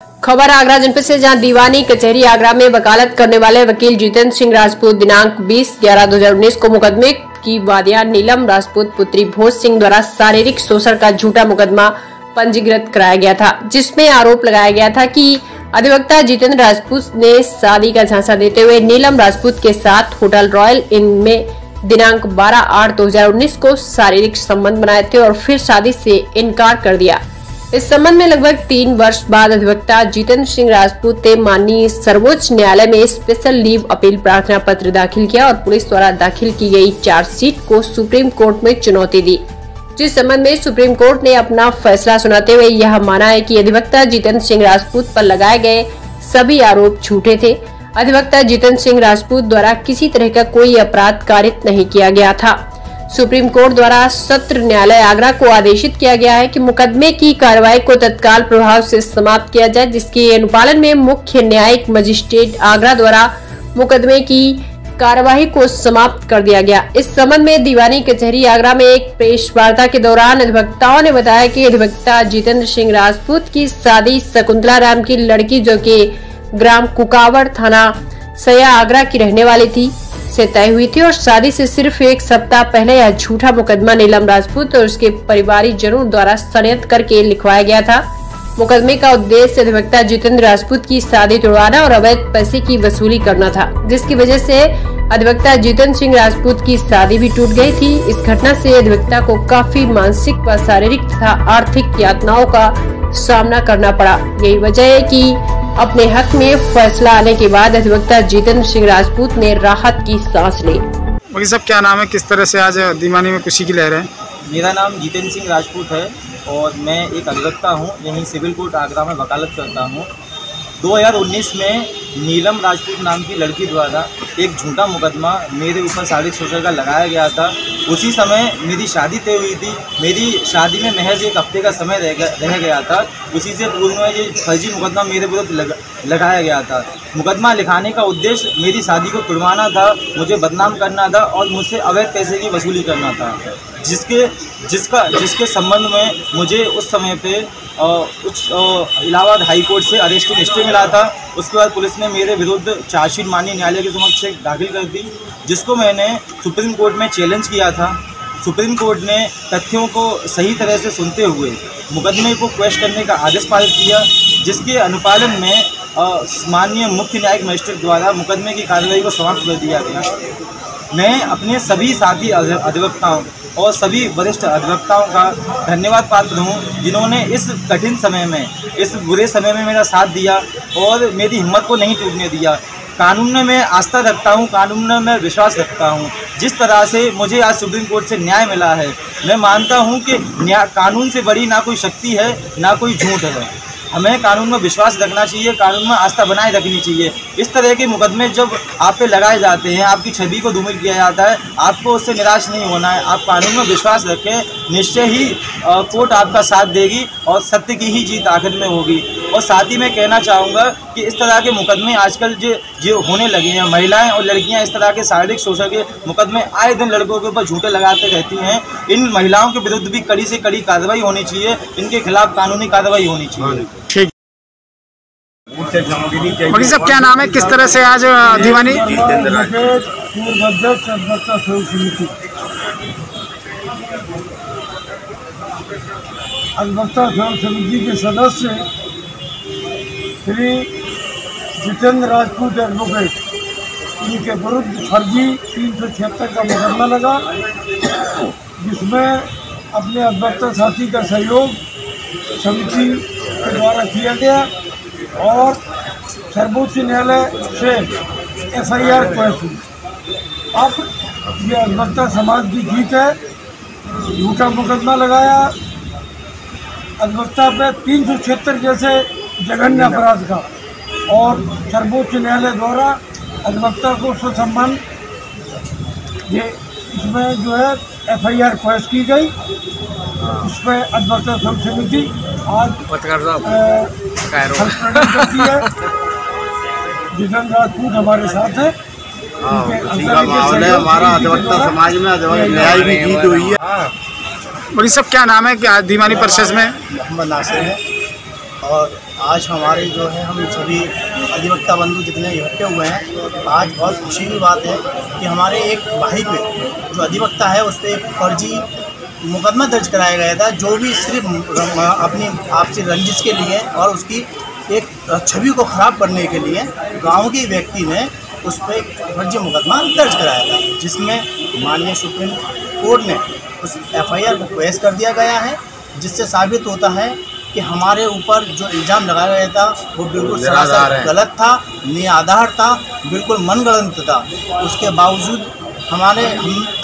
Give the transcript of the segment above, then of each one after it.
खबर आगरा जनपद से, जहां दीवानी कचहरी आगरा में वकालत करने वाले वकील जितेंद्र सिंह राजपूत दिनांक 20/11/2019 को मुकदमे की वादिया नीलम राजपूत पुत्री भोज सिंह द्वारा शारीरिक शोषण का झूठा मुकदमा पंजीकृत कराया गया था, जिसमें आरोप लगाया गया था कि अधिवक्ता जितेंद्र राजपूत ने शादी का झांसा देते हुए नीलम राजपूत के साथ होटल रॉयल इन में दिनांक 12/8/2019 को शारीरिक संबंध बनाए थे और फिर शादी से इनकार कर दिया। इस संबंध में लगभग 3 वर्ष बाद अधिवक्ता जितेंद्र सिंह राजपूत ने माननीय सर्वोच्च न्यायालय में स्पेशल लीव अपील प्रार्थना पत्र दाखिल किया और पुलिस द्वारा दाखिल की गई चार्जशीट को सुप्रीम कोर्ट में चुनौती दी, जिस संबंध में सुप्रीम कोर्ट ने अपना फैसला सुनाते हुए यह माना है कि अधिवक्ता जितेंद्र सिंह राजपूत पर लगाए गए सभी आरोप झूठे थे। अधिवक्ता जितेंद्र सिंह राजपूत द्वारा किसी तरह का कोई अपराध कारित नहीं किया गया था। सुप्रीम कोर्ट द्वारा सत्र न्यायालय आगरा को आदेशित किया गया है कि मुकदमे की कार्रवाई को तत्काल प्रभाव से समाप्त किया जाए, जिसके अनुपालन में मुख्य न्यायिक मजिस्ट्रेट आगरा द्वारा मुकदमे की कार्यवाही को समाप्त कर दिया गया। इस संबंध में दीवानी कचहरी आगरा में एक प्रेस वार्ता के दौरान अधिवक्ताओं ने बताया कि अधिवक्ता जितेंद्र सिंह राजपूत की शादी शकुंतला राम की लड़की, जो कि ग्राम कुकावड़, थाना सया आगरा की रहने वाली थी, से तय हुई थी और शादी से सिर्फ एक सप्ताह पहले यह झूठा मुकदमा नीलम राजपूत और उसके परिवारजनों द्वारा षड्यंत्र करके लिखवाया गया था। मुकदमे का उद्देश्य अधिवक्ता जितेंद्र राजपूत की शादी तोड़वाना और अवैध पैसे की वसूली करना था, जिसकी वजह से अधिवक्ता जितेंद्र सिंह राजपूत की शादी भी टूट गई थी। इस घटना से अधिवक्ता को काफी मानसिक व शारीरिक तथा आर्थिक यातनाओं का सामना करना पड़ा। यही वजह है कि अपने हक में फैसला आने के बाद अधिवक्ता जितेंद्र सिंह राजपूत ने राहत की सांस ली। वकील साहब, क्या नाम है, किस तरह से आज दीवानी में खुशी की लहर है? मेरा नाम जितेंद्र सिंह राजपूत है और मैं एक अधिवक्ता हूं। यहीं सिविल कोर्ट आगरा में वकालत करता हूं। 2019 में नीलम राजपूत नाम की लड़की द्वारा एक झूठा मुकदमा मेरे ऊपर शारीरिक शोषण का लगाया गया था। उसी समय मेरी शादी तय हुई थी। मेरी शादी में महज एक हफ्ते का समय रह गया था। उसी से पूर्व में ये फर्जी मुकदमा मेरे विरुद्ध लगाया गया था। मुकदमा लिखाने का उद्देश्य मेरी शादी को तुड़वाना था, मुझे बदनाम करना था और मुझसे अवैध पैसे की वसूली करना था, जिसके संबंध में मुझे उस समय पे इलाहाबाद हाई कोर्ट से अरेस्टिंग स्टे मिला था। उसके बाद पुलिस ने मेरे विरुद्ध चार्जशीट माननीय न्यायालय के समक्ष दाखिल कर दी, जिसको मैंने सुप्रीम कोर्ट में चैलेंज किया था। सुप्रीम कोर्ट ने तथ्यों को सही तरह से सुनते हुए मुकदमे को क्वेश करने का आदेश पारित किया, जिसके अनुपालन में माननीय मुख्य न्यायिक मजिस्ट्रेट द्वारा मुकदमे की कार्रवाई को समाप्त कर दिया गया। मैं अपने सभी साथी अधिवक्ताओं और सभी वरिष्ठ अधिवक्ताओं का धन्यवाद पात्र हूं, जिन्होंने इस कठिन समय में, इस बुरे समय में मेरा साथ दिया और मेरी हिम्मत को नहीं टूटने दिया। कानून में मैं आस्था रखता हूं, कानून में मैं विश्वास रखता हूं। जिस तरह से मुझे आज सुप्रीम कोर्ट से न्याय मिला है, मैं मानता हूं कि कानून से बड़ी ना कोई शक्ति है, ना कोई झूठ है। हमें कानून में विश्वास रखना चाहिए, कानून में आस्था बनाए रखनी चाहिए। इस तरह के मुकदमे जब आप पे लगाए जाते हैं, आपकी छवि को धूमिल किया जाता है, आपको उससे निराश नहीं होना है। आप कानून में विश्वास रखें, निश्चय ही कोर्ट आपका साथ देगी और सत्य की ही जीत आखिर में होगी। और साथ ही मैं कहना चाहूँगा कि इस तरह के मुकदमे आजकल जो होने लगे हैं, महिलाएं और लड़कियां इस तरह के शारीरिक शोषण के मुकदमे आए दिन लड़कों के ऊपर झूठे लगाते रहती हैं। इन महिलाओं के विरुद्ध भी कड़ी से कड़ी कार्रवाई होनी चाहिए, इनके खिलाफ कानूनी कार्रवाई होनी चाहिए। ठीक। वकील साहब, क्या नाम है, किस तरह से आज दीवानी? अधिवक्ता समिति के सदस्य श्री जितेंद्र राजपूत एडवोकेट, इनके विरुद्ध फर्जी 376 का मुकदमा लगा, जिसमें अपने अधिवक्ता साथी का सहयोग समिति के द्वारा किया गया और सर्वोच्च न्यायालय से FIR पेश हुई। अब ये अधिवक्ता समाज की जीत है। झूठा मुकदमा लगाया अधिवक्ता पे 376 जैसे जघन्य अपराध का, और सर्वोच्च न्यायालय द्वारा अधिवक्ता को ससम्मान ये इसमें जो है FIR पेश की गई। इस पर अधिवक्ता समिति आज करती है। जितेंद्र राजपूत हमारे साथ है, हमारा अधिवक्ता समाज में न्याय भी जीत हुई है। वकील साहब, क्या नाम है, क्या दीवानी प्रोसेस में? मोहम्मद नासिर है और आज हमारे जो है हम सभी अधिवक्ता बंधु जितने इकट्ठे हुए हैं, आज बहुत खुशी की बात है कि हमारे एक भाई पे जो अधिवक्ता है उस पर एक फर्जी मुकदमा दर्ज कराया गया था, जो भी सिर्फ अपनी आपसी रंजिश के लिए और उसकी एक छवि को ख़राब करने के लिए गांव के व्यक्ति ने उस पर एक फर्जी मुकदमा दर्ज कराया था, जिसमें माननीय सुप्रीम कोर्ट ने उस FIR को पेश कर दिया गया है, जिससे साबित होता है कि हमारे ऊपर जो इल्ज़ाम लगाया गया था वो बिल्कुल सरासर गलत था, निराधार था, बिल्कुल मनगढ़ंत था। उसके बावजूद हम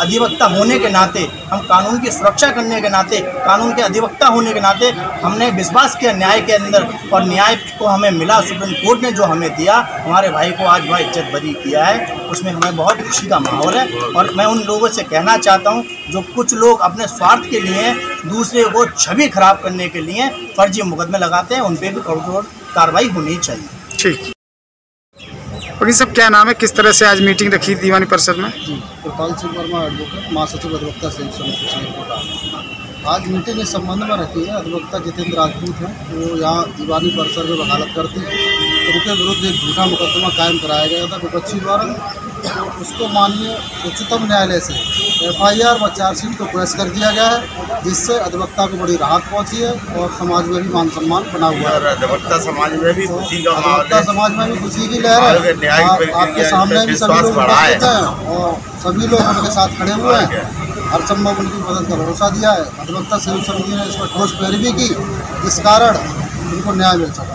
अधिवक्ता होने के नाते, हम कानून की सुरक्षा करने के नाते, कानून के अधिवक्ता होने के नाते हमने विश्वास किया न्याय के अंदर, और न्याय को हमें मिला। सुप्रीम कोर्ट ने जो हमें दिया, हमारे भाई को आज वह इज्जत बरी किया है, उसमें हमें बहुत खुशी का माहौल है। और मैं उन लोगों से कहना चाहता हूँ जो कुछ लोग अपने स्वार्थ के लिए दूसरे को छवि खराब करने के लिए फर्जी मुकदमे लगाते हैं, उन पर भी कठोर कार्रवाई होनी चाहिए। ठीक। वकील साहब, क्या नाम है, किस तरह से आज मीटिंग रखी दीवानी परिषद में? जी, कृपाल सिंह वर्मा एडवोकेट, महासचिव अधिवक्ता संयुक्त समिति। आज मीटिंग इस संबंध में रखी है, अधिवक्ता जितेंद्र राजपूत हैं, वो यहाँ दीवानी परिसर में वकालत करते हैं, तो उनके विरुद्ध एक झूठा मुकदमा कायम कराया गया था विपक्षी द्वारा। तो उसको माननीय उच्चतम न्यायालय से FIR व चार्जशीट को पेश कर दिया गया है, जिससे अधिवक्ता को बड़ी राहत पहुंची है और समाज में भी मान सम्मान बना हुआ है। अधिवक्ता समाज में भी खुशी का माहौल अधिवक्ता समाज में भी खुशी की लहर है। आपके सामने भी सभी लोग उपस्थित हैं और सभी लोग उनके साथ खड़े हुए हैं, हर संभव उनकी मदद का भरोसा दिया है। अधिवक्ता संयुक्त समिति ने इसमें ठोस पैरवी की, इस कारण उनको न्याय मिल सका।